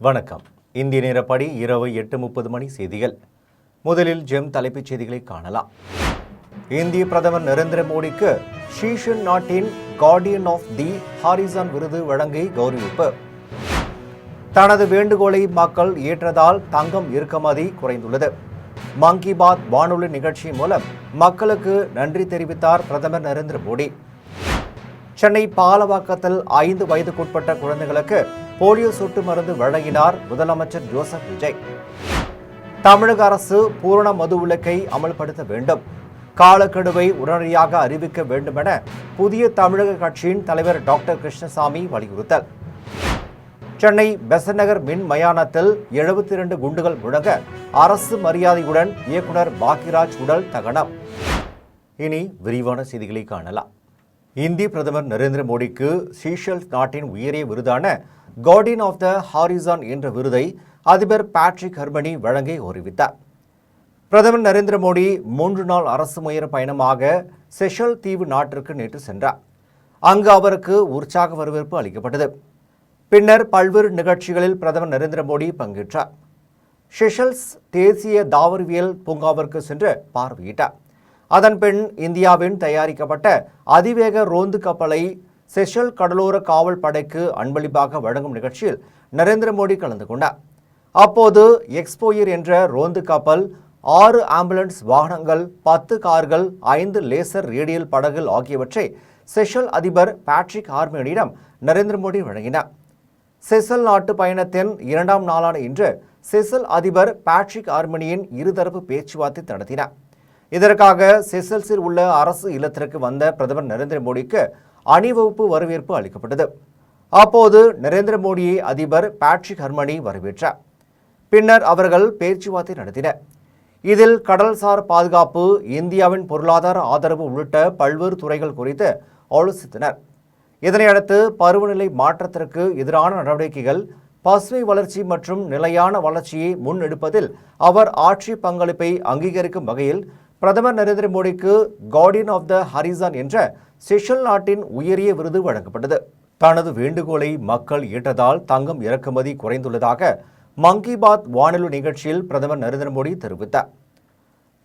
வணக்கம். இந்திய நேரப்படி இரவு 8:30 மணி செய்திகள். முதலில் ஜெம் தலைப்புச் செய்திகளை காணலாம். இந்திய பிரதமர் நரேந்திர மோடிக்கு ஷீஷன் நாட்டின் கார்டியன் ஆஃப் தி ஹாரிசான் விருது வழங்கி கௌரவிப்பு. தனது வேண்டுகோளை மக்கள் ஏற்றதால் தங்கம் இறக்குமதி குறைந்துள்ளது. மன் கி பாத் வானொலி நிகழ்ச்சி மூலம் மக்களுக்கு நன்றி தெரிவித்தார் பிரதமர் நரேந்திர மோடி. சென்னை பாலவாக்கத்தில் 5 வயதுக்குட்பட்ட குழந்தைகளுக்கு போலியோ சொட்டு மருந்து வழங்கினார் முதலமைச்சர் ஜோசப் விஜய். தமிழக அரசு பூரண மதுவிலக்கை அமல்படுத்த வேண்டும், காலக்கெடுவை உடனடியாக அறிவிக்க வேண்டும் என புதிய தமிழக கட்சியின் தலைவர் டாக்டர் கிருஷ்ணசாமி வலியுறுத்தல். சென்னை பெசன்ட் நகர் மின் மயானத்தில் 72 குண்டுகள் முழங்க அரசு மரியாதையுடன் இயக்குனர் பாக்கியராஜ் உடல் தகனம். இனி விரிவான செய்திகளை காணலாம். இந்திய பிரதமர் நரேந்திர மோடிக்கு சீஷெல்ஸ் நாட்டின் உயரிய விருதான கார்டியன் ஆஃப் த ஹாரிசான் என்ற விருதை அதிபர் பேட்ரிக் ஹெர்மனி வழங்கி கௌரவித்தார். பிரதமர் நரேந்திர மோடி 3 நாள் அரசு முயற பயணமாக செஷல் தீவு நாட்டிற்கு நேற்று சென்றார். அங்கு அவருக்கு உற்சாக வரவேற்பு அளிக்கப்பட்டது. பின்னர் பல்வேறு நிகழ்ச்சிகளில் பிரதமர் நரேந்திர மோடி பங்கேற்றார். செஷல்ஸ் தேசிய தாவரவியல் பூங்காவிற்கு சென்று பார்வையிட்டார். அதன்பின் இந்தியாவின் தயாரிக்கப்பட்ட அதிவேக ரோந்து கப்பலை செஷல் கடலோர காவல் படைக்கு அன்பளிப்பாக வழங்கும் நிகழ்ச்சியில் நரேந்திர மோடி கலந்து கொண்டார். அப்போது எக்ஸ்போயர் என்ற ரோந்து கப்பல் 6 ஆம்புலன்ஸ் வாகனங்கள், 10 கார்கள், 5 லேசர் ரேடியல் படகுகள் ஆகியவற்றை செஷல் அதிபர் பேட்ரிக் ஹெர்மனியிடம் நரேந்திர மோடி வழங்கினார். செஷல் நாட்டு பயணத்தின் 2ஆம் நாளான இன்று செஷல் அதிபர் பேட்ரிக் ஹெர்மனியின் இருதரப்பு பேச்சுவார்த்தை நடத்தினார். இதற்காக செஷல்ஸில் உள்ள அரசு இல்லத்திற்கு வந்த பிரதமர் நரேந்திர மோடிக்கு அணிவகுப்பு வரவேற்பு அளிக்கப்பட்டது. அப்போது நரேந்திர மோடியை அதிபர் பேட்ரிக் ஹெர்மனி வரவேற்றார். பின்னர் அவர்கள் பேச்சுவார்த்தை நடத்தினர். இதில் கடல்சார் பாதுகாப்பு, இந்தியாவின் பொருளாதார ஆதரவு உள்ளிட்ட பல்வேறு துறைகள் குறித்து ஆலோசித்தனர். இதனையடுத்து பருவநிலை மாற்றத்திற்கு எதிரான நடவடிக்கைகள், பசுமை வளர்ச்சி மற்றும் நிலையான வளர்ச்சியை முன்னெடுப்பதில் அவர் ஆற்றிய பங்களிப்பை அங்கீகரிக்கும் வகையில் பிரதமர் நரேந்திர மோடிக்கு கார்டியன் ஆஃப் த ஹாரிசான் என்ற செஷல் நாட்டின் உயரிய விருது வழங்கப்பட்டது. தனது வேண்டுகோளை மக்கள் ஏற்றதால் தங்கம் இறக்குமதி குறைந்துள்ளதாக மன் கி பாத் வானொலி நிகழ்ச்சியில் பிரதமர் நரேந்திர மோடி தெரிவித்தார்.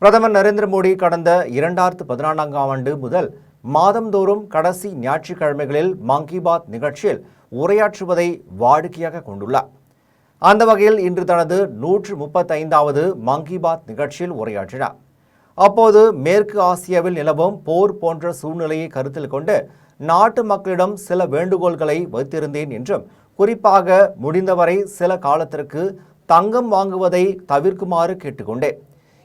பிரதமர் நரேந்திர மோடி கடந்த 2014ஆம் ஆண்டு முதல் மாதந்தோறும் கடைசி ஞாயிற்றுக்கிழமைகளில் மன் கி பாத் நிகழ்ச்சியில் உரையாற்றுவதை வாடிக்கையாக கொண்டுள்ளார். அந்த வகையில் இன்று தனது 135வது மன் கி பாத் நிகழ்ச்சியில் உரையாற்றினார். அப்போது மேற்கு ஆசியாவில் நிலவும் போர் போன்ற சூழ்நிலையை கருத்தில் கொண்டு நாட்டு மக்களிடம் சில வேண்டுகோள்களை வைத்திருந்தேன் என்றும், குறிப்பாக முடிந்தவரை சில காலத்திற்கு தங்கம் வாங்குவதை தவிர்க்குமாறு கேட்டுக்கொண்டேன்.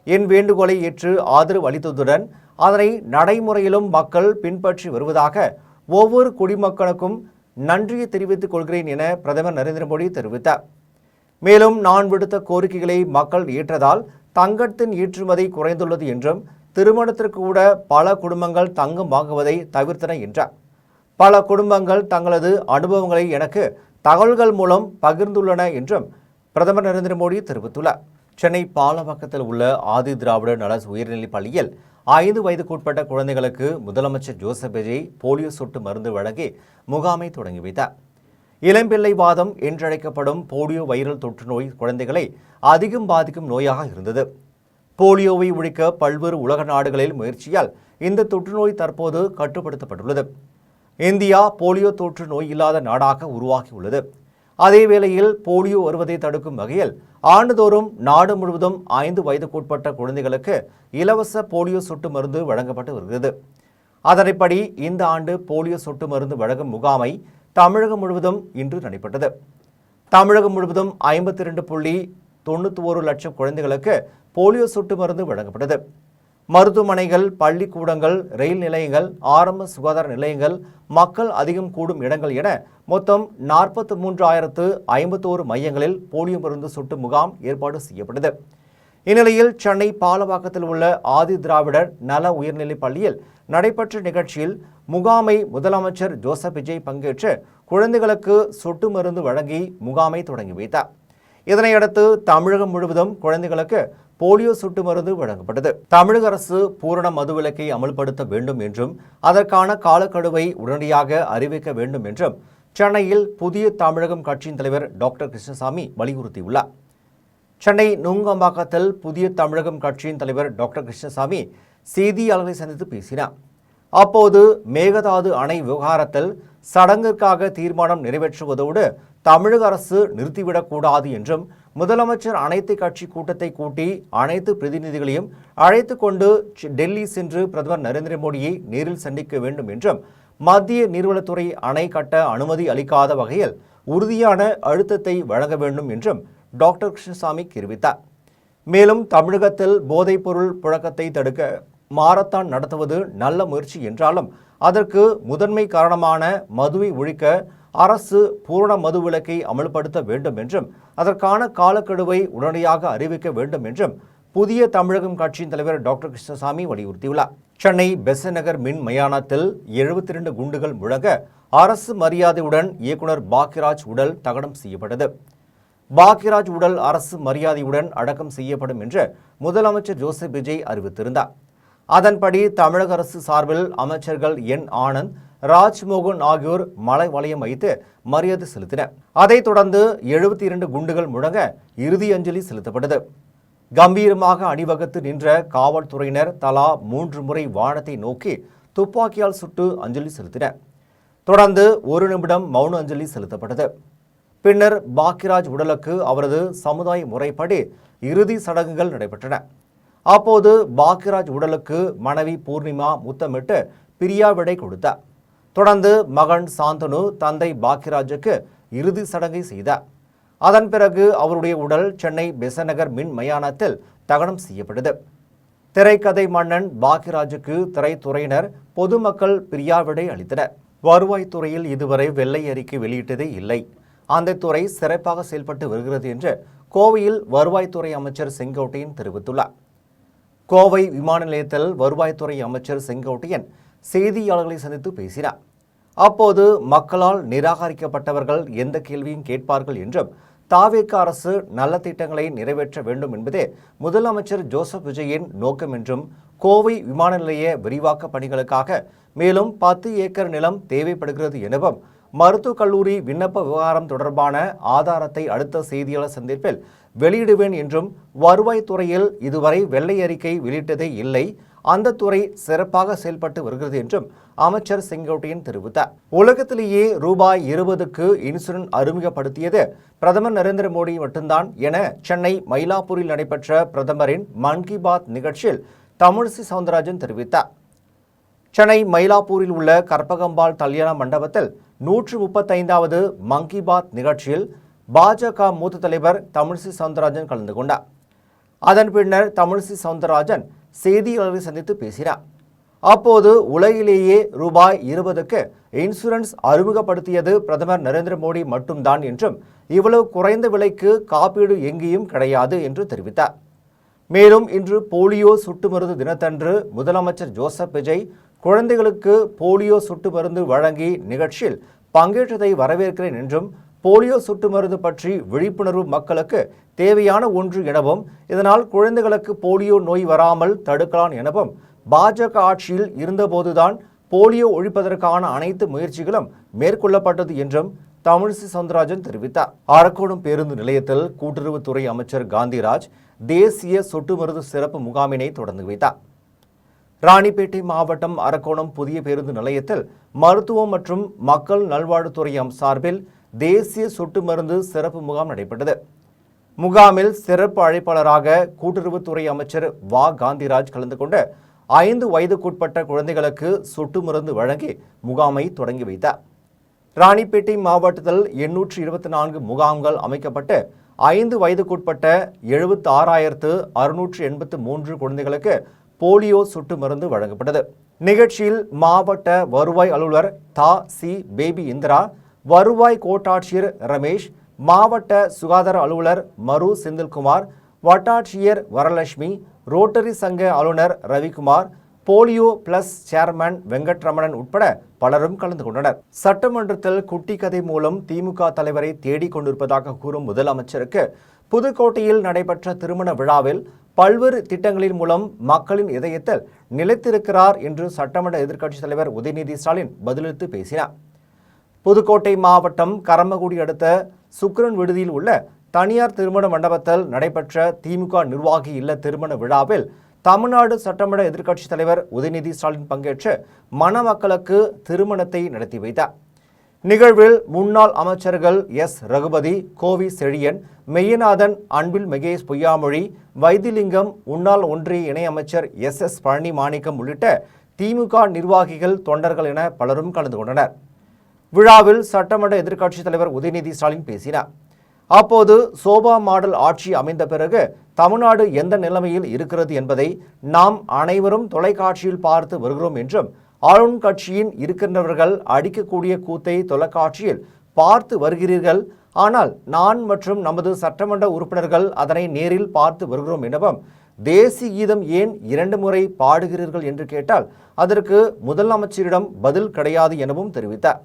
என் வேண்டுகோளை ஏற்று ஆதரவு அளித்ததுடன் அதனை நடைமுறையிலும் மக்கள் பின்பற்றி வருவதாக ஒவ்வொரு குடிமக்களுக்கும் நன்றியை தெரிவித்துக் கொள்கிறேன் என பிரதமர் நரேந்திர மோடி தெரிவித்தார். மேலும் நான் விடுத்த கோரிக்கைகளை மக்கள் ஏற்றதால் தங்கத்தின் ஏற்றுமதி குறைந்துள்ளது என்றும், திருமணத்திற்கு கூட பல குடும்பங்கள் தங்கம் வாங்குவதை தவிர்த்தன என்றார். பல குடும்பங்கள் தங்களது அனுபவங்களை எனக்கு தகவல்கள் மூலம் பகிர்ந்துள்ளன என்றும் பிரதமர் நரேந்திர மோடி தெரிவித்துள்ளார். சென்னை பாலவாக்கத்தில் உள்ள ஆதி திராவிடர் நல உயர்நிலைப் பள்ளியில் 5 வயதுக்குட்பட்ட குழந்தைகளுக்கு முதலமைச்சர் ஜோசப் விஜய் போலியோ சொட்டு மருந்து வழங்கி முகாமை தொடங்கி வைத்தார். இளம்பிள்ளை வாதம் என்றழைக்கப்படும் போலியோ வைரல் தொற்று நோய் குழந்தைகளை அதிகம் பாதிக்கும் நோயாக இருந்தது. போலியோவை ஒழிக்க பல்வேறு உலக நாடுகளில் முயற்சியால் இந்த தொற்று நோய் தற்போது கட்டுப்படுத்தப்பட்டுள்ளது. இந்தியா போலியோ தொற்று நோய் இல்லாத நாடாக உருவாகியுள்ளது. அதேவேளையில் போலியோ வருவதை தடுக்கும் வகையில் ஆண்டுதோறும் நாடு முழுவதும் 5 வயதுக்குட்பட்ட குழந்தைகளுக்கு இலவச போலியோ சொட்டு மருந்து வழங்கப்பட்டு வருகிறது. அதன்படி இந்த ஆண்டு போலியோ சொட்டு மருந்து வழங்கும் முகாமை தமிழகம் முழுவதும் இன்று நடைபெற்றது. தமிழகம் முழுவதும் 52.91 லட்சம் குழந்தைகளுக்கு போலியோ சொட்டு மருந்து வழங்கப்பட்டது. மருத்துவமனைகள், பள்ளிக்கூடங்கள், ரயில் நிலையங்கள், ஆரம்ப சுகாதார நிலையங்கள், மக்கள் அதிகம் கூடும் இடங்கள் என மொத்தம் 43,051 மையங்களில் போலியோ மருந்து சொட்டு முகாம் ஏற்பாடு செய்யப்பட்டது. இந்நிலையில் சென்னை பாலவாக்கத்தில் உள்ள ஆதி திராவிடர் நல உயர்நிலைப் பள்ளியில் நடைபெற்ற நிகழ்ச்சியில் முகாமை முதலமைச்சர் ஜோசப் விஜய் பங்கேற்று குழந்தைகளுக்கு சொட்டு மருந்து வழங்கி முகாமை தொடங்கி வைத்தார். இதனையடுத்து தமிழகம் முழுவதும் குழந்தைகளுக்கு போலியோ சொட்டு மருந்து வழங்கப்பட்டது. தமிழக அரசு பூரண மதுவிலக்கை அமல்படுத்த வேண்டும் என்றும், அதற்கான காலக்கெடுவை உடனடியாக அறிவிக்க வேண்டும் என்றும் சென்னையில் புதிய தமிழகம் கட்சியின் தலைவர் டாக்டர் கிருஷ்ணசாமி வலியுறுத்தியுள்ளார். சென்னை நுங்கம்பாக்கத்தில் புதிய தமிழகம் கட்சியின் தலைவர் டாக்டர் கிருஷ்ணசாமி செய்தியாளர்களை சந்தித்து பேசினார். அப்போது மேகதாது அணை விவகாரத்தில் சடங்கிற்காக தீர்மானம் நிறைவேற்றுவதோடு தமிழக அரசு நிறுத்திவிடக்கூடாது என்றும், முதலமைச்சர் அனைத்து கட்சி கூட்டத்தை கூட்டி அனைத்து பிரதிநிதிகளையும் அழைத்து கொண்டு டெல்லி சென்று பிரதமர் நரேந்திர மோடியை நேரில் சந்திக்க வேண்டும் என்றும், மத்திய நீர்வளத்துறை அணை கட்ட அனுமதி அளிக்காத வகையில் உறுதியான அழுத்தத்தை வழங்க வேண்டும் என்றும் டாக்டர் கிருஷ்ணசாமி தெரிவித்தார். மேலும் தமிழகத்தில் போதைப்பொருள் புழக்கத்தை தடுக்க மாரத்தான் நடத்துவது நல்ல முயற்சி என்றாலும் அதற்கு முதன்மை காரணமான மதுவை ஒழிக்க அரசு பூரண மது விலக்கை அமல்படுத்த வேண்டும் என்றும், அதற்கான காலக்கெடுவை உடனடியாக அறிவிக்க வேண்டும் என்றும் புதிய தமிழகம் கட்சியின் தலைவர் டாக்டர் கிருஷ்ணசாமி வலியுறுத்தியுள்ளார். சென்னை பெசன்ட் நகர் மின் மயானத்தில் 72 குண்டுகள் முழங்க அரசு மரியாதையுடன் இயக்குனர் பாக்யராஜ் உடல் தகனம் செய்யப்பட்டது. பாக்யராஜ் உடல் அரசு மரியாதையுடன் அடக்கம் செய்யப்படும் என்று முதலமைச்சர் ஜோசப் விஜய் அறிவித்திருந்தார். அதன்படி தமிழக அரசு சார்பில் அமைச்சர்கள் என் ஆனந்த், ராஜ்மோகன் ஆகியோர் மலை வளையம் வைத்து மரியாதை செலுத்தினர். அதைத் தொடர்ந்து 72 குண்டுகள் முழங்க இறுதி அஞ்சலி செலுத்தப்பட்டது. கம்பீரமாக அணிவகுத்து நின்ற காவல்துறையினர் தலா 3 முறை வானத்தை நோக்கி துப்பாக்கியால் சுட்டு அஞ்சலி செலுத்தினர். தொடர்ந்து 1 நிமிடம் மௌன அஞ்சலி செலுத்தப்பட்டது. பின்னர் பாக்யராஜ் உடலுக்கு அவரது சமுதாய முறைப்படி இறுதி சடங்குகள் நடைபெற்றன. அப்போது பாக்யராஜ் உடலுக்கு மனைவி பூர்ணிமா முத்தமிட்டு பிரியாவிடை கொடுத்தார். தொடர்ந்து மகன் சாந்தனு தந்தை பாக்யராஜுக்கு இறுதி சடங்கை செய்தார். அதன் பிறகு அவருடைய உடல் சென்னை பெசன்ட் நகர் மின் மயானத்தில் தகனம் செய்யப்பட்டது. திரைக்கதை மன்னன் பாக்யராஜுக்கு திரைத்துறையினர், பொதுமக்கள் பிரியாவிடை அளித்தனர். வருவாய்த்துறையில் இதுவரை வெள்ளை அறிக்கை வெளியிட்டதே இல்லை. அந்த துறை சிறப்பாக செயல்பட்டு வருகிறது என்று கோவையில் வருவாய்த்துறை அமைச்சர் செங்கோட்டையன் தெரிவித்துள்ளார். கோவை விமான நிலையத்தில் வருவாய்த்துறை அமைச்சர் செங்கோட்டையன் செய்தியாளர்களை சந்தித்து பேசினார். அப்போது மக்களால் நிராகரிக்கப்பட்டவர்கள் எந்த கேள்வியும் கேட்பார்கள் என்றும், தாவேக அரசு நல்ல திட்டங்களை நிறைவேற்ற வேண்டும் என்பதே முதலமைச்சர் ஜோசப் விஜயின் நோக்கம் என்றும், கோவை விமான நிலைய விரிவாக்க பணிகளுக்காக மேலும் 10 ஏக்கர் நிலம் தேவைப்படுகிறது எனவும், மருத்துவக் கல்லூரி விண்ணப்ப விவகாரம் தொடர்பான ஆதாரத்தை அடுத்த செய்தியாளர் சந்திப்பில் வெளியிடுவேன் என்றும், வருவாய்த்துறையில் இதுவரை வெள்ளை அறிக்கை வெளியிட்டதே இல்லை, அந்த துறை சிறப்பாக செயல்பட்டு வருகிறது என்றும் அமைச்சர் செங்கோட்டையன் தெரிவித்தார். உலகத்திலேயே ரூபாய் 20க்கு இன்சூரன்ஸ் அறிமுகப்படுத்தியது பிரதமர் நரேந்திர மோடி மட்டும்தான் என சென்னை மயிலாப்பூரில் நடைபெற்ற பிரதமரின் மன் கி பாத் நிகழ்ச்சியில் தமிழிசை சவுந்தரராஜன் தெரிவித்தார். சென்னை மயிலாப்பூரில் உள்ள கற்பகம்பாள் கல்யாண மண்டபத்தில் 135வது மன் கி பாத் நிகழ்ச்சியில் பாஜக மூத்த தலைவர் தமிழிசை சவுந்தரராஜன் கலந்து கொண்டார். அதன் பின்னர் தமிழிசை சவுந்தரராஜன் செய்தியாளர்களை சந்தித்து பேசினார். அப்போது உலகிலேயே ரூபாய் 20க்கு இன்சூரன்ஸ் அறிமுகப்படுத்தியது பிரதமர் நரேந்திர மோடி மட்டும்தான் என்றும், இவ்வளவு குறைந்த விலைக்கு காப்பீடு எங்கேயும் கிடையாது என்று தெரிவித்தார். மேலும் இன்று போலியோ சொட்டு மருந்து தினத்தன்று முதலமைச்சர் ஜோசப் விஜய் குழந்தைகளுக்கு போலியோ சொட்டு மருந்து வழங்கி நிகழ்ச்சியில் பங்கேற்றதை வரவேற்கிறேன் என்றும், போலியோ சொட்டு மருந்து பற்றி விழிப்புணர்வு மக்களுக்கு தேவையான ஒன்று எனவும், இதனால் குழந்தைகளுக்கு போலியோ நோய் வராமல் தடுக்கலாம் எனவும், பாஜக ஆட்சியில் இருந்தபோதுதான் போலியோ ஒழிப்பதற்கான அனைத்து முயற்சிகளும் மேற்கொள்ளப்பட்டது என்றும் தமிழிசை சவுந்தரராஜன் தெரிவித்தார். அரக்கோணம் பேருந்து நிலையத்தில் கூட்டுறவுத்துறை அமைச்சர் காந்திராஜ் தேசிய சொட்டு மருந்து சிறப்பு முகாமினை தொடங்கி வைத்தார். ராணிப்பேட்டை மாவட்டம் அரக்கோணம் புதிய பேருந்து நிலையத்தில் மருத்துவம் மற்றும் மக்கள் நல்வாழ்வுத்துறை சார்பில் தேசிய சொட்டு மருந்து சிறப்பு முகாம் நடைபெற்றது. முகாமில் சிறப்பு அழைப்பாளராக கூட்டுறவுத்துறை அமைச்சர் வா காந்திராஜ் கலந்து கொண்டு 5 வயதுக்குட்பட்ட குழந்தைகளுக்கு சொட்டு மருந்து வழங்கி முகாமை தொடங்கி வைத்தார். ராணிப்பேட்டை மாவட்டத்தில் 824 முகாம்கள் அமைக்கப்பட்டு 5 வயதுக்குட்பட்ட 76,683 குழந்தைகளுக்கு போலியோ சொட்டு மருந்து வழங்கப்பட்டது. நிகழ்ச்சியில் மாவட்ட வருவாய் அலுவலர் தா சி பேபி இந்திரா, வருவாய் கோட்டாட்சியர் ரமேஷ், மாவட்ட சுகாதார அலுவலர் மரு செந்தில்குமார், வட்டாட்சியர் வரலட்சுமி, ரோட்டரி சங்க ஆளுநர் Ravikumar, polio plus chairman Venkataramanan உட்பட பலரும் கலந்து கொண்டனர். சட்டமன்றத்தில் குட்டி கதை மூலம் திமுக தலைவரை தேடிக் கொண்டிருப்பதாக கூறும் முதலமைச்சருக்கு புதுக்கோட்டையில் நடைபெற்ற திருமண விழாவில் பல்வேறு திட்டங்களின் மூலம் மக்களின் இதயத்தில் நிலைத்திருக்கிறார் என்று சட்டமன்ற எதிர்க்கட்சித் தலைவர் உதயநிதி ஸ்டாலின் பதிலளித்து பேசினார். புதுக்கோட்டை மாவட்டம் கரமக்குடி அடுத்த சுக்கிரன் விடுதியில் உள்ள தனியார் திருமண மண்டபத்தில் நடைபெற்ற திமுக நிர்வாகி இல்ல திருமண விழாவில் தமிழ்நாடு சட்டமன்ற எதிர்க்கட்சித் தலைவர் உதயநிதி ஸ்டாலின் பங்கேற்று மணமக்களுக்கு திருமணத்தை நடத்தி வைத்தார். நிகழ்வில் முன்னாள் அமைச்சர்கள் எஸ். ரகுபதி, கோவி செழியன், மெய்யநாதன், அன்பில் மகேஷ் பொய்யாமொழி, வைத்திலிங்கம், முன்னாள் ஒன்றிய இணையமைச்சர் எஸ். பழனி மாணிக்கம் உள்ளிட்ட திமுக நிர்வாகிகள், தொண்டர்கள் என பலரும் கலந்து கொண்டனர். விழாவில் சட்டமன்ற எதிர்க்கட்சித் தலைவர் உதயநிதி ஸ்டாலின் பேசினார். அப்போது சோபா மாடல் ஆட்சி அமைந்த பிறகு தமிழ்நாடு எந்த நிலைமையில் இருக்கிறது என்பதை நாம் அனைவரும் தொலைக்காட்சியில் பார்த்து வருகிறோம் என்றும், ஆளும் கட்சியின் இருக்கின்றவர்கள் அடிக்கக்கூடிய கூத்தை தொலைக்காட்சியில் பார்த்து வருகிறீர்கள், ஆனால் நான் மற்றும் நமது சட்டமன்ற உறுப்பினர்கள் அதனை நேரில் பார்த்து வருகிறோம் எனவும், தேசிய கீதம் ஏன் 2 முறை பாடுகிறீர்கள் என்று கேட்டால் அதற்கு முதலமைச்சரிடம் பதில் கிடையாது எனவும் தெரிவித்தார்.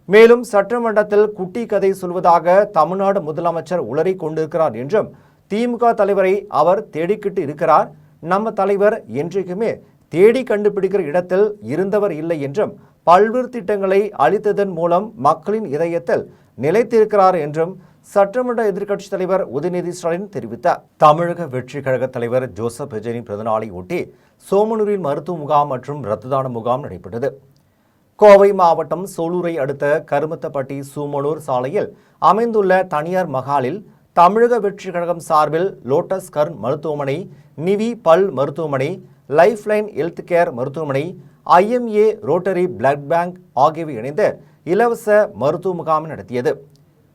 மேலும் சட்டமன்றத்தில் குட்டி கதை சொல்வதாக தமிழ்நாடு முதலமைச்சர் உளறி கொண்டிருக்கிறார் என்றும், திமுக தலைவரை அவர் தேடிக்கிட்டு இருக்கிறார், நம்ம தலைவர் என்றைக்குமே தேடி கண்டுபிடிக்கிற இடத்தில் இருந்தவர் இல்லை என்றும், பல்வேறு திட்டங்களை அளித்ததன் மூலம் மக்களின் இதயத்தில் நிலைத்திருக்கிறார் என்றும் சட்டமன்ற எதிர்க்கட்சித் தலைவர் உதயநிதி ஸ்டாலின் தெரிவித்தார். தமிழக வெற்றி கழக தலைவர் ஜோசப் விஜயனின் பிறந்தநாளை ஒட்டி சோமனூரில் மருத்துவ முகாம் மற்றும் இரத்த தான முகாம் நடைபெற்றது. கோவை மாவட்டம் சோலூரை அடுத்த கருமத்தப்பட்டி சூமனூர் சாலையில் அமைந்துள்ள தனியார் மகாலில் தமிழக வெற்றி கழகம் சார்பில் லோட்டஸ் கர்ன் மருத்துவமனை, நிவி பல் மருத்துவமனை, லைஃப் லைன் ஹெல்த் கேர் மருத்துவமனை, IMA ரோட்டரி பிளட் பேங்க் ஆகியவை இணைந்து இலவச மருத்துவ முகாம் நடத்தியது.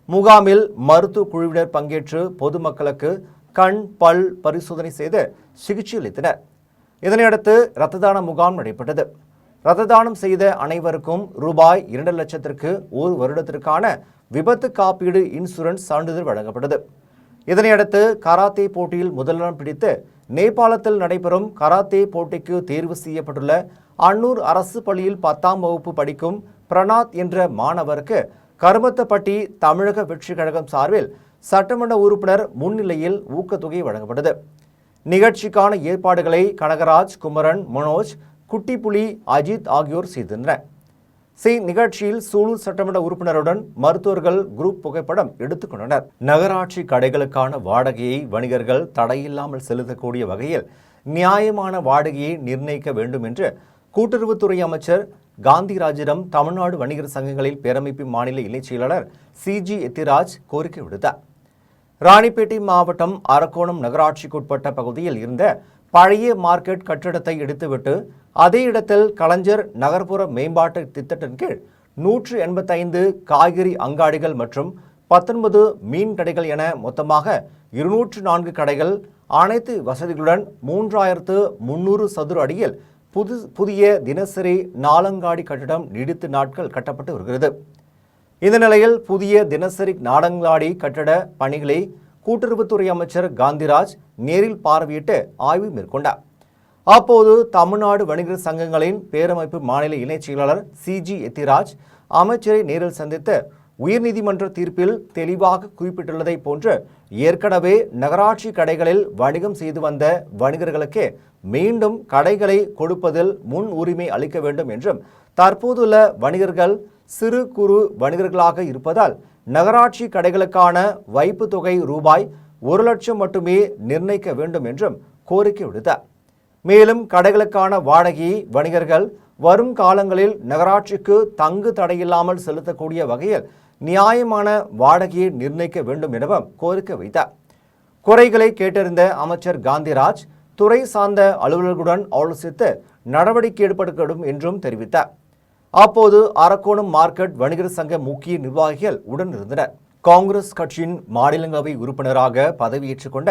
முகாமில் மருத்துவ குழுவினர் பங்கேற்று பொதுமக்களுக்கு கண், பல் பரிசோதனை செய்து சிகிச்சை அளித்தனர். இதனையடுத்து இரத்த தான முகாம் நடைபெற்றது. இரத்த தானம் செய்த அனைவருக்கும் ரூபாய் 2 லட்சத்திற்கு 1 வருடத்திற்கான விபத்து காப்பீடு இன்சூரன்ஸ் சான்றிதழ் வழங்கப்பட்டது. இதனையடுத்து கராத்தே போட்டியில் முதலிடம் பிடித்து நேபாளத்தில் நடைபெறும் கராத்தே போட்டிக்கு தேர்வு செய்யப்பட்டுள்ள அன்னூர் அரசு பள்ளியில் 10ஆம் வகுப்பு படிக்கும் பிரணாத் என்ற மாணவருக்கு கருமத்தப்பட்டி தமிழக வெற்றி கழகம் சார்பில் சட்டமன்ற உறுப்பினர் முன்னிலையில் ஊக்கத்தொகை வழங்கப்பட்டது. நிகழ்ச்சிக்கான ஏற்பாடுகளை கனகராஜ், குமரன், மனோஜ், குட்டிப்புலி, அஜித் ஆகியோர் செய்திருந்தனர். நிகழ்ச்சியில் சூலூர் சட்டமன்ற உறுப்பினருடன் மருத்துவர்கள் குரூப் புகைப்படம் எடுத்துக் கொண்டனர். நகராட்சி கடைகளுக்கான வாடகையை வணிகர்கள் தடையில்லாமல் செலுத்தக்கூடிய வகையில் நியாயமான வாடகையை நிர்ணயிக்க வேண்டும் என்று கூட்டுறவுத்துறை அமைச்சர் காந்திராஜிடம் தமிழ்நாடு வணிகர் சங்கங்களில் பேரமைப்பு மாநில இணைச் செயலாளர் CG எத்திராஜ் கோரிக்கை விடுத்தார். ராணிப்பேட்டை மாவட்டம் அரக்கோணம் நகராட்சிக்குட்பட்ட பகுதியில் இருந்த பழைய மார்க்கெட் கட்டிடத்தை இடித்துவிட்டு அதே இடத்தில் கலைஞர் நகர்ப்புற மேம்பாட்டு திட்டத்தின் கீழ் 185 காய்கறி அங்காடிகள் மற்றும் 19 மீன் கடைகள் என மொத்தமாக 204 கடைகள் அனைத்து வசதிகளுடன் 3300 சதுர அடியில் புதிய தினசரி நாலங்காடி கட்டிடம் நீடித்து நாட்கள் கட்டப்பட்டு வருகிறது. இந்த நிலையில் புதிய தினசரி நாலங்காடி கட்டட பணிகளை கூட்டுறவுத்துறை அமைச்சர் காந்திராஜ் நேரில் பார்வையிட்டு ஆய்வு மேற்கொண்டார். அப்போது தமிழ்நாடு வணிகர் சங்கங்களின் பேரமைப்பு மாநில இணைச் செயலாளர் CG எத்திராஜ் அமைச்சரை நேரில் சந்தித்து உயர்நீதிமன்ற தீர்ப்பில் தெளிவாக குறிப்பிட்டுள்ளதை போன்று ஏற்கனவே நகராட்சி கடைகளில் வணிகம் செய்து வந்த வணிகர்களுக்கே மீண்டும் கடைகளை கொடுப்பதில் முன் உரிமை அளிக்க வேண்டும் என்றும், தற்போதுள்ள வணிகர்கள் சிறு குறு வணிகர்களாக இருப்பதால் நகராட்சி கடைகளுக்கான வைப்பு தொகை ரூபாய் 1 லட்சம் மட்டுமே நிர்ணயிக்க வேண்டும் என்றும் கோரிக்கை விடுத்தார். மேலும் கடைகளுக்கான வாடகையை வணிகர்கள் வரும் காலங்களில் நகராட்சிக்கு தங்கு தடையில்லாமல் செலுத்தக்கூடிய வகையில் நியாயமான வாடகையை நிர்ணயிக்க வேண்டும் எனவும் கோரிக்கை வைத்தார். குறைகளை கேட்டறிந்த அமைச்சர் காந்திராஜ் துறை சார்ந்த அலுவலர்களுடன் ஆலோசித்து நடவடிக்கை எடுக்கப்படும் என்றும் தெரிவித்தார். அப்போது அரக்கோணம் மார்க்கெட் வணிகர் சங்க முக்கிய நிர்வாகிகள் உடன் இருந்தனர். காங்கிரஸ் கட்சியின் மாநிலங்களவை உறுப்பினராக பதவியேற்றுக் கொண்ட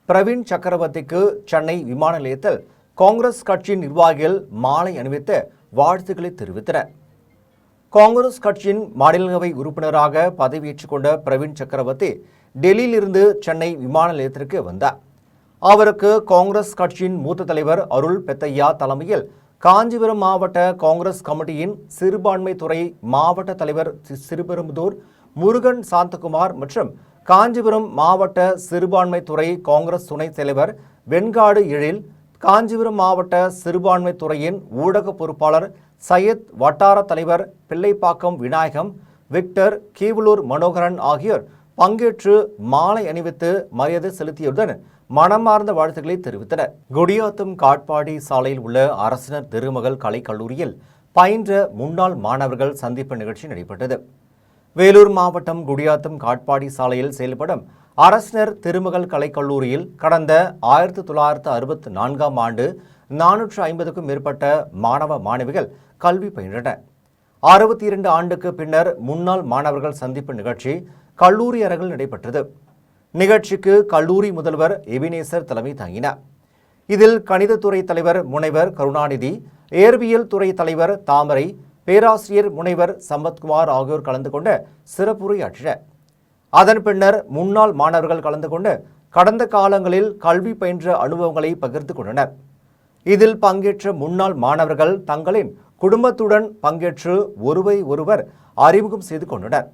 பிரவீன் சக்கரவர்த்திக்கு சென்னை விமான நிலையத்தில் காங்கிரஸ் கட்சியின் நிர்வாகிகள் மாலை அணிவித்து வாழ்த்துக்களை தெரிவித்தனர். காங்கிரஸ் கட்சியின் மாநிலங்களவை உறுப்பினராக பதவியேற்றுக் கொண்ட பிரவீன் சக்கரவர்த்தி டெல்லியிலிருந்து சென்னை விமான நிலையத்திற்கு வந்தார். அவருக்கு காங்கிரஸ் கட்சியின் மூத்த தலைவர் அருள் பெத்தையா தலைமையில் காஞ்சிபுரம் மாவட்ட காங்கிரஸ் கமிட்டியின் சிறுபான்மை துறை மாவட்ட தலைவர் சிறுபெரும்புதூர் முருகன் சாந்தகுமார் மற்றும் காஞ்சிபுரம் மாவட்ட சிறுபான்மை துறை காங்கிரஸ் துணைத் தலைவர் வெண்காடு எழில், காஞ்சிபுரம் மாவட்ட சிறுபான்மை துறையின் ஊடக பொறுப்பாளர் சையத், வட்டார தலைவர் பிள்ளைப்பாக்கம் விநாயகம், விக்டர், கீவலூர் மனோகரன் ஆகியோர் பங்கேற்று மாலை அணிவித்து மரியாதை செலுத்தியதுடன் மனமார்ந்த வாழ்த்துக்களை தெரிவித்தனர். குடியாத்தம் காட்பாடி சாலையில் உள்ள அரசினர் திருமகள் கலைக் கல்லூரியில் பயின்ற முன்னாள் மாணவர்கள் சந்திப்பு நிகழ்ச்சி நடைபெற்றது. வேலூர் மாவட்டம் குடியாத்தம் காட்பாடி சாலையில் செயல்படும் அரசினர் திருமகள் கலைக் கல்லூரியில் கடந்த 1964ஆம் ஆண்டு 450க்கும் மேற்பட்ட மாணவ மாணவிகள் கல்வி பயின்றனர். 62 ஆண்டுக்கு பின்னர் முன்னாள் மாணவர்கள் சந்திப்பு நிகழ்ச்சி கல்லூரி அரங்கில் நடைபெற்றது. நிகழ்ச்சிக்கு கல்லூரி முதல்வர் எபினேசர் தலைமை தாங்கினார். இதில் கணிதத்துறை தலைவர் முனைவர் கருணாநிதி, இயற்பியல் துறை தலைவர் தாமரை, பேராசிரியர் முனைவர் சம்பத்குமார் ஆகியோர் கலந்து கொண்டு சிறப்புரையாற்றினர். அதன் பின்னர் முன்னாள் மாணவர்கள் கலந்து கொண்டு கடந்த காலங்களில் கல்வி பயின்ற அனுபவங்களை பகிர்ந்து கொண்டனர். இதில் பங்கேற்ற முன்னாள் மாணவர்கள் தங்களின் குடும்பத்துடன் பங்கேற்று ஒருவர் அறிமுகம் செய்து கொண்டனர்.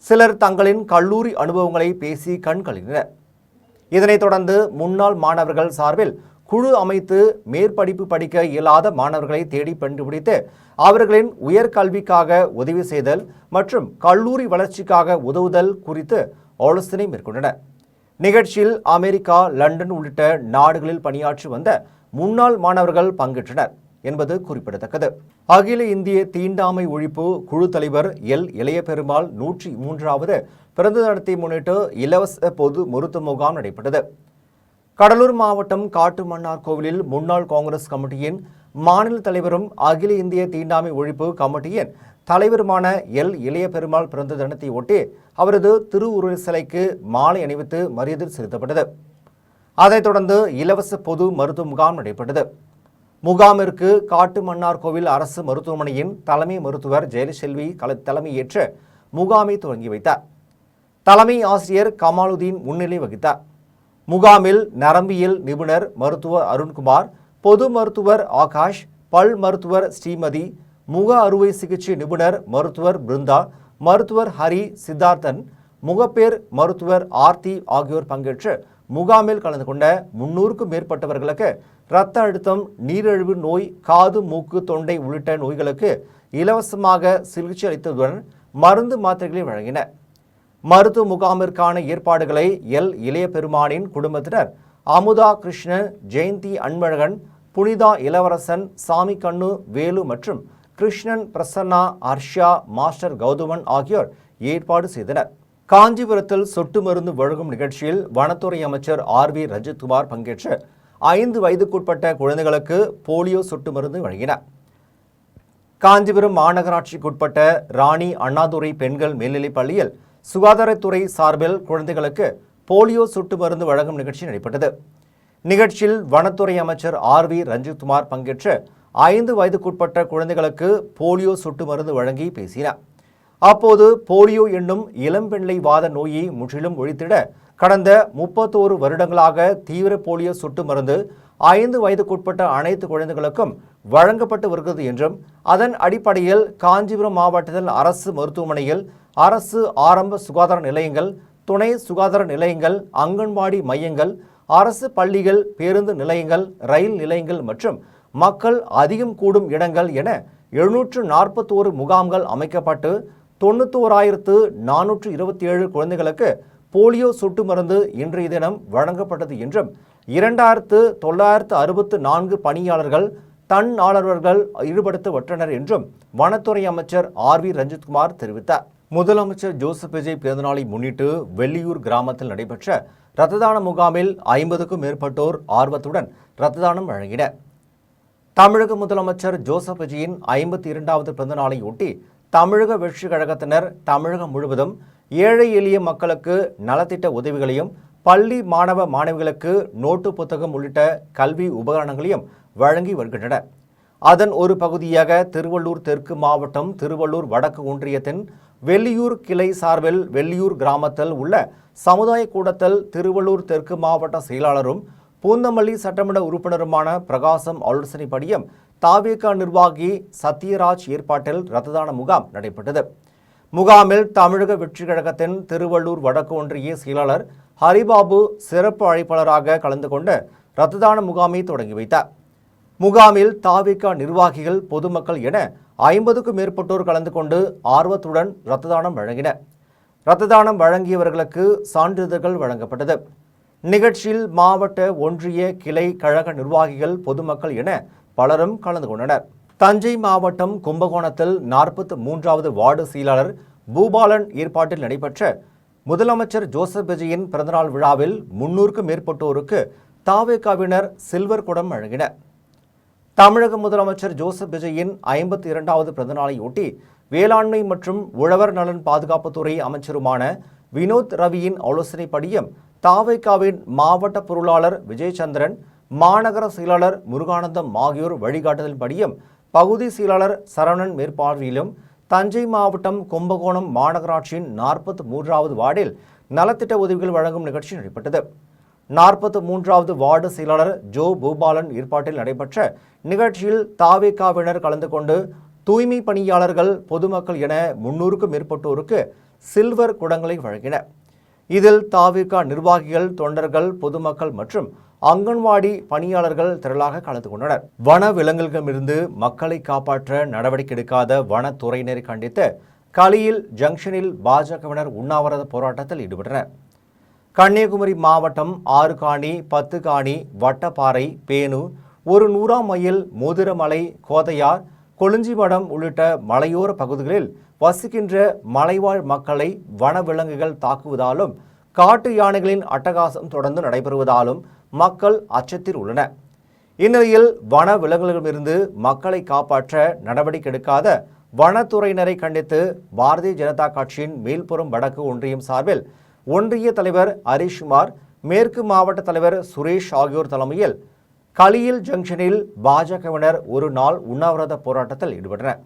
சிலர் தங்களின் கல்லூரி அனுபவங்களை பேசி கண்களினர். இதனைத் தொடர்ந்து முன்னாள் மாணவர்கள் சார்பில் குழு அமைத்து மேற்படிப்பு படிக்க இயலாத மாணவர்களை தேடி கண்டுபிடித்து அவர்களின் உயர்கல்விக்காக உதவி செய்தல் மற்றும் கல்லூரி வளர்ச்சிக்காக உதவுதல் குறித்து ஆலோசனை மேற்கொண்டனர். நிகழ்ச்சியில் அமெரிக்கா, லண்டன் உள்ளிட்ட நாடுகளில் பணியாற்றி வந்த முன்னாள் மாணவர்கள் பங்கேற்றனர் என்பது குறிப்பிடத்தக்கது. அகில இந்திய தீண்டாமை ஒழிப்பு குழு தலைவர் எல் இளையபெருமாள் 103வது பிறந்த தினத்தை முன்னிட்டு இலவச பொது மருத்துவ முகாம் நடைபெற்றது. கடலூர் மாவட்டம் காட்டுமன்னார் கோவிலில் முன்னாள் காங்கிரஸ் கமிட்டியின் மாநில தலைவரும் அகில இந்திய தீண்டாமை ஒழிப்பு கமிட்டியின் தலைவருமான எல் இளையபெருமாள் பிறந்த தினத்தை ஒட்டி அவரது திருவுருவ சிலைக்கு மாலை அணிவித்து மரியாதை செலுத்தப்பட்டது. அதைத் தொடர்ந்து இலவச பொது மருத்துவ முகாம் நடைபெற்றது. முகாமிற்கு காட்டுமன்னார் கோவில் அரசு மருத்துவமனையின் தலைமை மருத்துவர் ஜெயலட்சுமி தலைமையேற்று முகாமை தொடங்கி வைத்தார். தலைமை ஆசிரியர் கமாலுதீன் முன்னிலை வகித்தார். முகாமில் நரம்பியல் நிபுணர் மருத்துவர் அருண்குமார், பொது மருத்துவர் ஆகாஷ், பல் மருத்துவர் ஸ்ரீமதி, முக அறுவை சிகிச்சை நிபுணர் மருத்துவர் பிருந்தா, மருத்துவர் ஹரி, சித்தார்த்தன், முகப்பேர் மருத்துவர் ஆர்த்தி ஆகியோர் பங்கேற்று முகாமில் கலந்து கொண்ட 300க்கும் மேற்பட்டவர்களுக்கு இரத்த அழுத்தம், நீரிழிவு நோய், காது, மூக்கு, தொண்டை உள்ளிட்ட நோய்களுக்கு இலவசமாக சிகிச்சை அளித்ததுடன் மருந்து மாத்திரைகளை வழங்கினர். மருத்துவ முகாமிற்கான ஏற்பாடுகளை எல் இளையபெருமானின் குடும்பத்தினர் அமுதா கிருஷ்ணன், ஜெயந்தி அன்பழகன், புனிதா இளவரசன், சாமி கண்ணு, வேலு மற்றும் கிருஷ்ணன், பிரசன்னா, ஹர்ஷா, மாஸ்டர் கௌதமன் ஆகியோர் ஏற்பாடு செய்தனர். காஞ்சிபுரத்தில் சொட்டு மருந்து வழங்கும் நிகழ்ச்சியில் வனத்துறை அமைச்சர் ஆர்.வி. ரஞ்சித்குமார் பங்கேற்று 5 வயதுக்குட்பட்ட குழந்தைகளுக்கு போலியோ சொட்டு மருந்து வழங்கினார். காஞ்சிபுரம் மாநகராட்சிக்குட்பட்ட ராணி அண்ணாதுரை பெண்கள் மேல்நிலைப் பள்ளியில் சுகாதாரத்துறை சார்பில் குழந்தைகளுக்கு போலியோ சொட்டு மருந்து வழங்கும் நிகழ்ச்சி நடைபெற்றது. நிகழ்ச்சியில் வனத்துறை அமைச்சர் ஆர்.வி. ரஞ்சித்குமார் பங்கேற்று 5 வயதுக்குட்பட்ட குழந்தைகளுக்கு போலியோ சொட்டு மருந்து வழங்கி பேசினார். அப்போது போலியோ என்னும் இளம்பெண்லை வாத நோயை முற்றிலும் ஒழித்திட கடந்த 31 வருடங்களாக தீவிர போலியோ சொட்டு மருந்து 5 வயதுக்குட்பட்ட அனைத்து குழந்தைகளுக்கும் வழங்கப்பட்டு வருகிறது என்றும், அதன் அடிப்படையில் காஞ்சிபுரம் மாவட்டத்தில் அரசு மருத்துவமனையில், அரசு ஆரம்ப சுகாதார நிலையங்கள், துணை சுகாதார நிலையங்கள், அங்கன்வாடி மையங்கள், அரசு பள்ளிகள், பேருந்து நிலையங்கள், ரயில் நிலையங்கள் மற்றும் மக்கள் அதிகம் கூடும் இடங்கள் என 741 முகாம்கள் அமைக்கப்பட்டு 91,427 குழந்தைகளுக்கு போலியோ சொட்டு மருந்து இன்றைய தினம் வழங்கப்பட்டது என்றும், 2,964 பணியாளர்கள், தன்னார்வலர்கள் ஈடுபடுத்தப்பட்டனர் என்றும் வனத்துறை அமைச்சர் ஆர்.வி. ரஞ்சித்குமார் தெரிவித்தார். முதலமைச்சர் ஜோசப் விஜய் பிறந்தநாளை முன்னிட்டு வெள்ளியூர் கிராமத்தில் நடைபெற்ற இரத்த தான முகாமில் 50க்கும் மேற்பட்டோர் ஆர்வத்துடன் இரத்த தானம் வழங்கினர். தமிழக முதலமைச்சர் ஜோசப் விஜயின் 52வது பிறந்தநாளை ஒட்டி தமிழக வெற்றி கழகத்தினர் தமிழகம் முழுவதும் ஏழை எளிய மக்களுக்கு நலத்திட்ட உதவிகளையும், பள்ளி மாணவ மாணவிகளுக்கு நோட்டு புத்தகம் உள்ளிட்ட கல்வி உபகரணங்களையும் வழங்கி வருகின்றனர். அதன் ஒரு பகுதியாக திருவள்ளூர் தெற்கு மாவட்டம் திருவள்ளூர் வடக்கு ஒன்றியத்தின் வெள்ளியூர் கிளை சார்பில் வெள்ளியூர் கிராமத்தில் உள்ள சமுதாய கூடத்தில் திருவள்ளூர் தெற்கு மாவட்ட செயலாளரும் பூந்தமல்லி சட்டமன்ற உறுப்பினருமான பிரகாசம் ஆலோசனைப்படியும் தாவேகா நிர்வாகி சத்யராஜ் ஏற்பாட்டில் இரத்த தான முகாம் நடைபெற்றது. முகாமில் தமிழக வெற்றி கழகத்தின் திருவள்ளூர் வடக்கு ஒன்றிய செயலாளர் ஹரிபாபு சிறப்பு அழைப்பாளராக கலந்து கொண்டு இரத்த தான முகாமை தொடங்கி வைத்தார். முகாமில் தாவேகா நிர்வாகிகள், பொதுமக்கள் என 50க்கும் மேற்பட்டோர் கலந்து கொண்டு ஆர்வத்துடன் இரத்த தானம் வழங்கினர். இரத்த தானம் வழங்கியவர்களுக்கு சான்றிதழ்கள் வழங்கப்பட்டது. நிகழ்ச்சியில் மாவட்ட, ஒன்றிய, கிளை கழக நிர்வாகிகள், பொதுமக்கள் என பலரும் கலந்து கொண்டனர். தஞ்சை மாவட்டம் கும்பகோணத்தில் 43வது வார்டு செயலாளர் பூபாலன் ஏற்பாட்டில் நடைபெற்ற முதலமைச்சர் ஜோசப் விஜயின் பிறந்தநாள் விழாவில் 300க்கும் மேற்பட்டோருக்கு தவேகாவினர் சில்வர் குடம் வழங்கினர். தமிழக முதலமைச்சர் ஜோசப் விஜயின் 52வது பிறந்தநாளையொட்டி வேளாண்மை மற்றும் உழவர் நலன் பாதுகாப்புத்துறை அமைச்சருமான வினோத் ரவியின் ஆலோசனைப்படியும் தவேகாவின் மாவட்ட பொருளாளர் விஜயச்சந்திரன், மாநகர செயலாளர் முருகானந்தம் ஆகியோர் வழிகாட்டுதலின்படியும் பகுதி செயலாளர் சரவணன் மேற்பார்வையிலும் தஞ்சை மாவட்டம் கும்பகோணம் மாநகராட்சியின் 43வது வார்டில் நலத்திட்ட உதவிகள் வழங்கும் நிகழ்ச்சி நடைபெற்றது. 43வது வார்டு செயலாளர் ஜோ பூபாலன் ஏற்பாட்டில் நடைபெற்ற நிகழ்ச்சியில் தவேகாவினர் கலந்து கொண்டு தூய்மை பணியாளர்கள், பொதுமக்கள் என 300க்கும் மேற்பட்டோருக்கு சில்வர் குடங்களை வழங்கினர். இதில் தவேகா நிர்வாகிகள், தொண்டர்கள், பொதுமக்கள் மற்றும் அங்கன்வாடி பணியாளர்கள் திரளாக கலந்து கொண்டனர். வன விலங்குகளிடமிருந்து மக்களை காப்பாற்ற நடவடிக்கை எடுக்காத வனத்துறையினரை கண்டித்து களியில் ஜங்ஷனில் பாஜகவினர் உண்ணாவிரத போராட்டத்தில் ஈடுபட்டனர். கன்னியாகுமரி மாவட்டம் ஆறுகாணி, பத்துகாணி, வட்டப்பாறை, பேனு, ஒரு 100ஆம் மைல், மோதிரமலை, கோதையார், கொளிஞ்சிமடம் உள்ளிட்ட மலையோர பகுதிகளில் வசிக்கின்ற மலைவாழ் மக்களை வனவிலங்குகள் தாக்குவதாலும் காட்டு யானைகளின் அட்டகாசம் தொடர்ந்து நடைபெறுவதாலும் மக்கள் அச்சத்தில் உள்ளனர். இந்நிலையில் வன விலங்குகளிடமிருந்து மக்களை காப்பாற்ற நடவடிக்கை எடுக்காத வனத்துறையினரை கண்டித்து பாரதிய ஜனதா கட்சியின் மேல்புறம் வடக்கு ஒன்றியம் சார்பில் ஒன்றிய தலைவர் ஹரிஷ்குமார், மேற்கு மாவட்ட தலைவர் சுரேஷ் ஆகியோர் தலைமையில் களியில் ஜங்ஷனில் பாஜகவினர் ஒரு நாள் உண்ணாவிரத போராட்டத்தில் ஈடுபட்டனர்.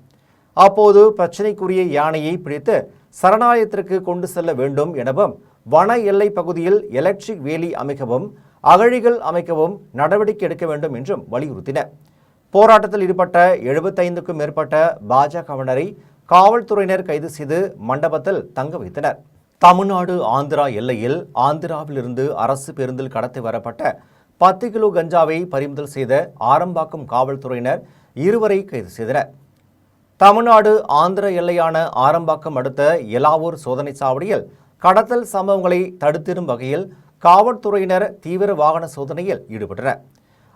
அப்போது பிரச்சினைக்குரிய யானையை பிடித்து சரணாலயத்திற்கு கொண்டு செல்ல வேண்டும் எனவும், வன எல்லை பகுதியில் எலக்ட்ரிக் வேலி அமைக்கவும், அகழிகள் அமைக்கவும் நடவடிக்கை எடுக்க வேண்டும் என்றும் வலியுறுத்தினர். போராட்டத்தில் ஈடுபட்ட 75க்கும் மேற்பட்ட பாஜகவினரை காவல்துறையினர் கைது செய்து மண்டபத்தில் தங்க வைத்தனர். தமிழ்நாடு ஆந்திரா எல்லையில் ஆந்திராவிலிருந்து அரசு பேருந்தில் கடத்தி வரப்பட்ட 10 கிலோ கஞ்சாவை பறிமுதல் செய்த ஆரம்பாக்கம் காவல்துறையினர் 2 பேரை கைது செய்தனர். தமிழ்நாடு ஆந்திர எல்லையான ஆரம்பாக்கம் அடுத்த எலாவூர் சோதனை சாவடியில் கடத்தல் சம்பவங்களை தடுத்திடும் வகையில் காவல்துறையினர் தீவிர வாகன சோதனையில் ஈடுபட்டனர்.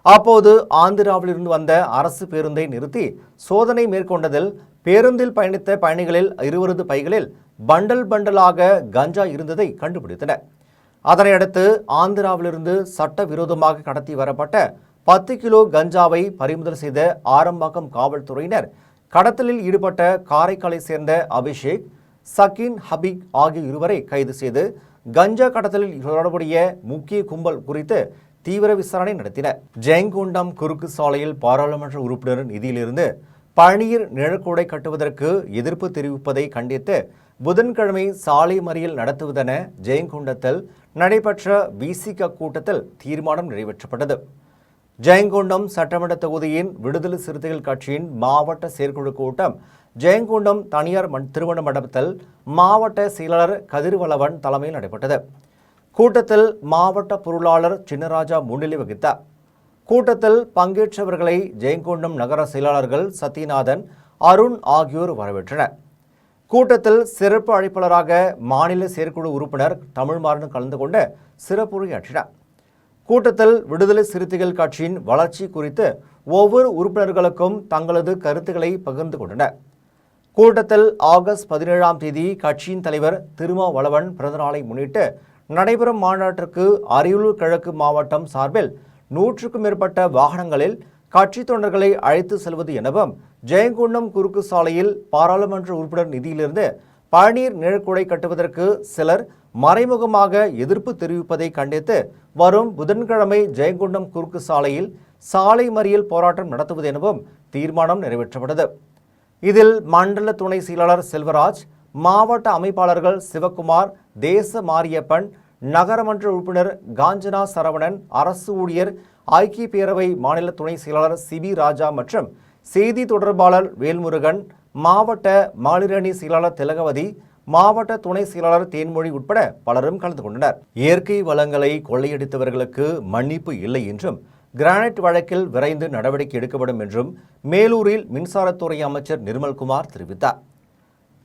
அப்போது ஆந்திராவிலிருந்து வந்த அரசு பேருந்தை நிறுத்தி சோதனை மேற்கொண்டதில் பேருந்தில் பயணித்த பயணிகளில் 20 பைகளில் பண்டல் பண்டலாக கஞ்சா இருந்ததை கண்டுபிடித்தனர். அதனையடுத்து ஆந்திராவிலிருந்து சட்டவிரோதமாக கடத்தி வரப்பட்ட 10 கிலோ கஞ்சாவை பறிமுதல் செய்த ஆரம்பாக்கம் காவல்துறையினர் கடத்தலில் ஈடுபட்ட காரைக்காலை சேர்ந்த அபிஷேக், சக்கீன், ஹபீக் ஆகிய 2 பேரை கைது செய்து கஞ்சா கடத்தலில் தொடர்புடைய முக்கிய கும்பல் குறித்து தீவிர விசாரணை நடத்தினர். ஜெயங்கொண்டம் குறுக்கு சாலையில் பாராளுமன்ற உறுப்பினர் நிதியிலிருந்து பழனியில் நிழற்குடை கட்டுவதற்கு எதிர்ப்பு தெரிவிப்பதை கண்டித்து புதன்கிழமை சாலை மறியல் நடத்துவதென ஜெயங்கொண்டத்தில் நடைபெற்ற விசிக கூட்டத்தில் தீர்மானம் நிறைவேற்றப்பட்டது. ஜெயங்கொண்டம் சட்டமன்ற தொகுதியின் விடுதலை சிறுத்தைகள் கட்சியின் மாவட்ட செயற்குழு கூட்டம் ஜெயங்கொண்டம் தனியார் திருமண மண்டபத்தில் மாவட்ட செயலாளர் கதிர்வளவன் தலைமையில் நடைபெற்றது. கூட்டத்தில் மாவட்ட பொருளாளர் சின்னராஜா முன்னிலை வகித்தார். கூட்டத்தில் பங்கேற்றவர்களை ஜெயங்கொண்டம் நகர செயலாளர்கள் சத்யநாதன், அருண் ஆகியோர் வரவேற்றனர். கூட்டத்தில் சிறப்பு அழைப்பாளராக மாநில செயற்குழு உறுப்பினர் தமிழ்மாறன் கலந்து கொண்டு சிறப்புரையாற்றினார். கூட்டத்தில் விடுதலை சிறுத்தைகள் கட்சியின் வளர்ச்சி குறித்து ஒவ்வொரு உறுப்பினர்களுக்கும் தங்களது கருத்துக்களை பகிர்ந்து கொண்டனர். கூட்டத்தில் ஆகஸ்ட் 17ஆம் தேதி கட்சியின் தலைவர் திருமாவளவன் பிறந்தநாளை முன்னிட்டு நடைபெறும் மாநாட்டிற்கு அரியலூர் கிழக்கு மாவட்டம் சார்பில் 100க்கும் மேற்பட்ட வாகனங்களில் கட்சி தொண்டர்களை அழைத்து செல்வது எனவும், ஜெயங்கொண்டம் குறுக்கு சாலையில் பாராளுமன்ற உறுப்பினர் நிதியிலிருந்து பழநீர் நிழற்குடை கட்டுவதற்கு சிலர் மறைமுகமாக எதிர்ப்பு தெரிவிப்பதை கண்டித்து வரும் புதன்கிழமை ஜெயங்கொண்டம் குறுக்கு சாலையில் சாலை மறியல் போராட்டம் நடத்துவது எனவும் தீர்மானம் நிறைவேற்றப்பட்டது. இதில் மண்டல துணை செயலாளர் செல்வராஜ், மாவட்ட அமைப்பாளர்கள் சிவக்குமார், தேச மாரியப்பன், நகரமன்ற உறுப்பினர் காஞ்சனா சரவணன், அரசு ஊழியர் ஐக்கிய பேரவை மாநில துணை செயலாளர் சிபி ராஜா மற்றும் செய்தி தொடர்பாளர் வேல்முருகன், மாவட்ட மகளிரணி செயலாளர் திலகவதி, மாவட்ட துணை செயலாளர் தேன்மொழி உட்பட பலரும் கலந்து கொண்டனர். இயற்கை வளங்களை கொள்ளையடித்தவர்களுக்கு மன்னிப்பு இல்லை என்றும், கிரானைட் வழக்கில் விரைந்து நடவடிக்கை எடுக்கப்படும் என்றும் மேலூரில் மின்சாரத்துறை அமைச்சர் நிர்மல்குமார் தெரிவித்தார்.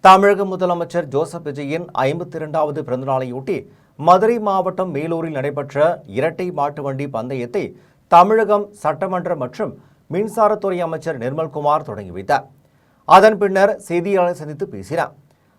தமிழக முதலமைச்சர் ஜோசப் விஜயின் 52வது பிறந்தநாளையொட்டி மதுரை மாவட்டம் மேலூரில் நடைபெற்ற இரட்டை மாட்டு வண்டி பந்தயத்தை தமிழகம் சட்டமன்ற மற்றும் மின்சாரத்துறை அமைச்சர் நிர்மல்குமார் தொடங்கி வைத்தார். அதன் பின்னர் செய்தியாளர் சந்தித்து பேசினார்.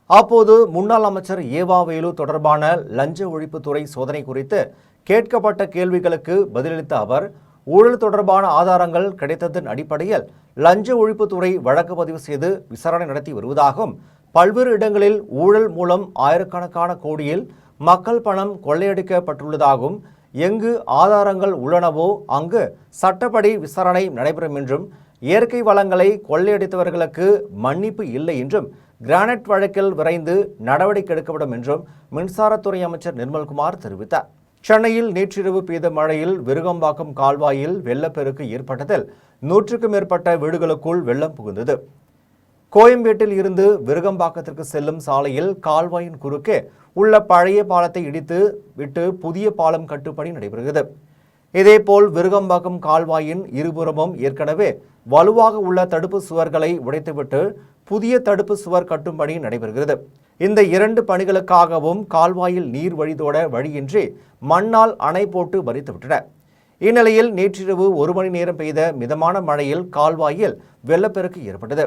அப்போது முன்னாள் அமைச்சர் ஏவாவேலு தொடர்பான லஞ்ச ஒழிப்புத்துறை சோதனை குறித்து கேட்கப்பட்ட கேள்விகளுக்கு பதிலளித்த அவர், ஊழல் தொடர்பான ஆதாரங்கள் கிடைத்ததன் அடிப்படையில் லஞ்ச ஒழிப்புத்துறை வழக்கு பதிவு செய்து விசாரணை நடத்தி வருவதாகவும், பல்வேறு இடங்களில் ஊழல் மூலம் ஆயிரக்கணக்கான கோடியில் மக்கள் பணம் கொள்ளையடிக்கப்பட்டுள்ளதாகவும், எங்கு ஆதாரங்கள் உள்ளனவோ அங்கு சட்டப்படி விசாரணை நடைபெறும் என்றும், இயற்கை வளங்களை கொள்ளையடித்தவர்களுக்கு மன்னிப்பு இல்லை என்றும், கிரானைட் வழக்கில் விரைந்து நடவடிக்கை எடுக்கப்படும் என்றும் மின்சாரத்துறை அமைச்சர் நிர்மல்குமார் தெரிவித்தார். சென்னையில் நேற்றிரவு பெய்த மழையில் விருகம்பாக்கம் கால்வாயில் வெள்ளப்பெருக்கு ஏற்பட்டதில் 100க்கும் மேற்பட்ட வீடுகளுக்குள் வெள்ளம் புகுந்தது. கோயம்பேட்டில் இருந்து விருகம்பாக்கத்திற்கு செல்லும் சாலையில் கால்வாயின் குறுக்கே உள்ள பழைய பாலத்தை இடித்து விட்டு புதிய பாலம் கட்டும் பணி நடைபெறுகிறது. இதேபோல் விருகம்பாக்கம் கால்வாயின் இருபுறமும் ஏற்கனவே வலுவாக உள்ள தடுப்பு சுவர்களை உடைத்துவிட்டு புதிய தடுப்பு சுவர் கட்டும் பணி நடைபெறுகிறது. இந்த 2 பணிகளுக்காகவும் கால்வாயில் நீர் வழிதோட வழியின்றி மண்ணால் அணை போட்டு பறித்துவிட்டன. இந்நிலையில் நேற்றிரவு 1 மணி நேரம் பெய்த மிதமான மழையில் கால்வாயில் வெள்ளப்பெருக்கு ஏற்பட்டது.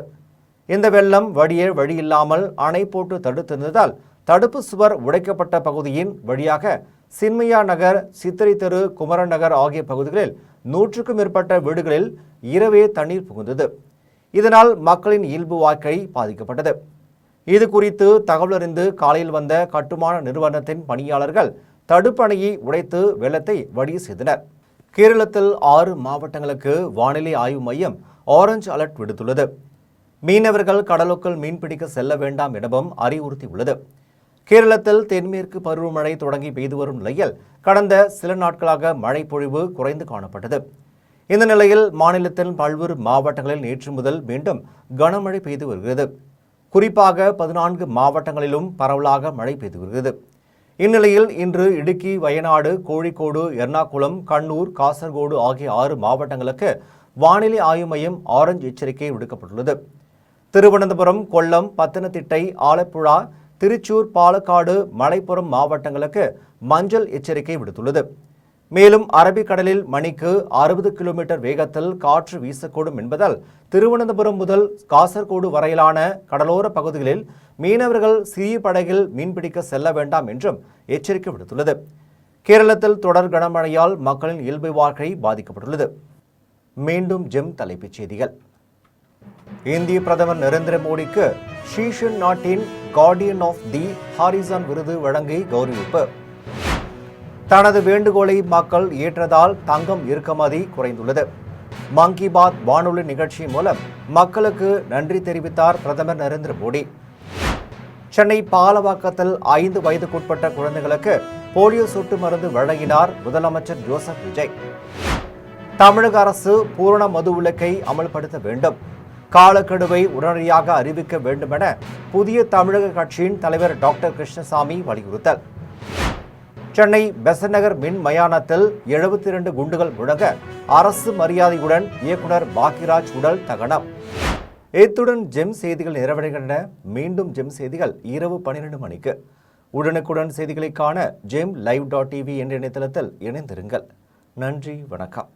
இந்த வெள்ளம் வடிய வழியில்லாமல் அணை போட்டு தடுத்திருந்ததால் தடுப்பு சுவர் உடைக்கப்பட்ட பகுதியின் வழியாக சின்மயா நகர், சித்திரை தெரு, குமரன் நகர் ஆகிய பகுதிகளில் 100க்கும் மேற்பட்ட வீடுகளில் இரவே தண்ணீர் புகுந்தது. இதனால் மக்களின் இயல்பு வாழ்க்கை பாதிக்கப்பட்டது. இது குறித்து தகவல் அறிந்து காலையில் வந்த கட்டுமான நிறுவனத்தின் பணியாளர்கள் தடுப்பணையை உடைத்து வெள்ளத்தை வடிய செய்தனர். கேரளத்தில் 6 மாவட்டங்களுக்கு வானிலை ஆய்வு மையம் ஆரஞ்சு அலர்ட் விடுத்துள்ளது. மீனவர்கள் கடலுக்குள் மீன்பிடிக்க செல்ல வேண்டாம் எனவும் அறிவுறுத்தியுள்ளது. கேரளத்தில் தென்மேற்கு பருவமழை தொடங்கி பெய்து வரும் நிலையில் கடந்த சில நாட்களாக மழை பொழிவு குறைந்து காணப்பட்டது. இந்த நிலையில் மாநிலத்தின் பல்வேறு மாவட்டங்களில் நேற்று முதல் மீண்டும் கனமழை பெய்து வருகிறது. குறிப்பாக 14 மாவட்டங்களிலும் பரவலாக மழை பெய்து வருகிறது. இந்நிலையில் இன்று இடுக்கி, வயநாடு, கோழிக்கோடு, எர்ணாகுளம், கண்ணூர், காசர்கோடு ஆகிய 6 மாவட்டங்களுக்கு வானிலை ஆய்வு மையம் ஆரஞ்சு எச்சரிக்கை விடுக்கப்பட்டுள்ளது. திருவனந்தபுரம், கொல்லம், பத்தனத்திட்டை, ஆலப்புழா, திருச்சூர், பாலக்காடு, மலைப்புறம் மாவட்டங்களுக்கு மஞ்சள் எச்சரிக்கை விடுத்துள்ளது. மேலும் அரபிக்கடலில் மணிக்கு 60 கிலோமீட்டர் வேகத்தில் காற்று வீசக்கூடும் என்பதால் திருவனந்தபுரம் முதல் காசர்கோடு வரையிலான கடலோர பகுதிகளில் மீனவர்கள் சிறிய படகில் மீன்பிடிக்க செல்ல வேண்டாம் என்றும் எச்சரிக்கை விடுத்துள்ளது. கேரளத்தில் தொடர் கனமழையால் மக்களின் இயல்பு வாழ்க்கை பாதிக்கப்பட்டுள்ளது. மீண்டும் ஜெம் தலைப்புச் செய்திகள். இந்திய பிரதமர் நரேந்திர மோடிக்கு ஷீஷன் நாட்டின் கார்டியன் ஆஃப் தி ஹாரிசான் விருது வழங்கி கௌரவிப்பு. தனது வேண்டுகோளை மக்கள் ஏற்றதால் தங்கம் இறக்குமதி குறைந்துள்ளது. மன் கி பாத் வானொலி நிகழ்ச்சி மூலம் மக்களுக்கு நன்றி தெரிவித்தார் பிரதமர் நரேந்திர மோடி. சென்னை பாலவாக்கத்தில் 5 வயதுக்குட்பட்ட குழந்தைகளுக்கு போலியோ சொட்டு மருந்து வழங்கினார் முதலமைச்சர் ஜோசப் விஜய். தமிழக அரசு பூரண மது விலக்கை அமல்படுத்த வேண்டும், காலக்கெடுவை உடனடியாக அறிவிக்க வேண்டுமென புதிய தமிழக கட்சியின் தலைவர் டாக்டர் கிருஷ்ணசாமி வலியுறுத்தல். சென்னை பெசன்ட் நகர் மின் மயானத்தில் 72 குண்டுகள் முழங்க அரசு மரியாதையுடன் இயக்குனர் பாக்கியராஜ் உடல் தகனம். இத்துடன் ஜெம் செய்திகள் நிறைவடைகின்றன. மீண்டும் ஜெம் செய்திகள் இரவு 12 மணிக்கு. உடனுக்குடன் செய்திகளை காண ஜெம் live.tv என்ற இணையதளத்தில் இணைந்திருங்கள். நன்றி, வணக்கம்.